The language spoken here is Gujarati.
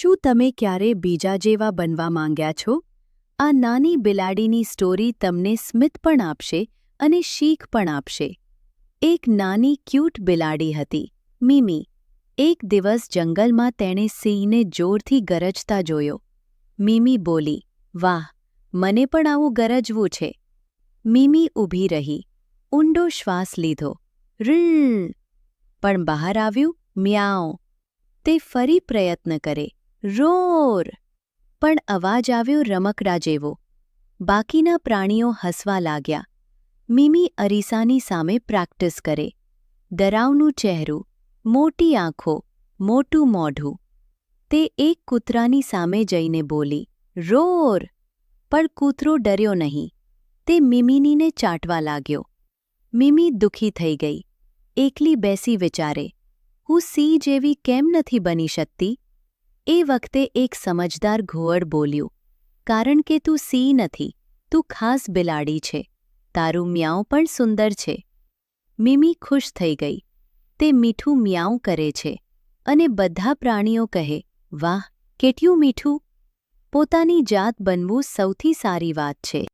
શું તમે ક્યારે બીજા જેવા બનવા માંગ્યા છો? આ નાની બિલાડીની સ્ટોરી તમને સ્મિત પણ આપશે અને શીખ પણ આપશે. એક નાની ક્યૂટ બિલાડી હતી, મિમી. એક દિવસ જંગલમાં તેણે સિંહને જોરથી ગરજતા જોયો. મિમી બોલી, "વાહ, મને પણ આવું ગરજવું છે." મિમી ઊભી રહી, ઊંડો શ્વાસ લીધો. "ર્ર." પણ બહાર આવ્યું, "મ્યાઉ." તે ફરી પ્રયત્ન કરે, "રોર." પણ અવાજ આવ્યો રમકડા જેવો. બાકીના પ્રાણીઓ હસવા લાગ્યા. મિમી અરીસાની સામે પ્રેક્ટિસ કરે. ડરાવનું ચહેરું, મોટી આંખો, મોટું મોઢું. તે એક કૂતરાની સામે જઈને બોલી, "રોર." પણ કૂતરો ડર્યો નહીં. તે મિમીનીને ચાટવા લાગ્યો. મિમી દુઃખી થઈ ગઈ. એકલી બેસી વિચારે, "હું સિંહ જેવી કેમ નથી બની શકતી?" એ વખતે એક સમજદાર ઘુવડ બોલ્યું, "કારણ કે તું સિંહ નથી, તું ખાસ બિલાડી છે. તારું મ્યાઉ પણ સુંદર છે." મિમી ખુશ થઈ ગઈ. તે મીઠું મ્યાઉ કરે છે અને બધા પ્રાણીઓ કહે, "વાહ, કેટલું મીઠું." પોતાની જાત બનવું સૌથી સારી વાત છે.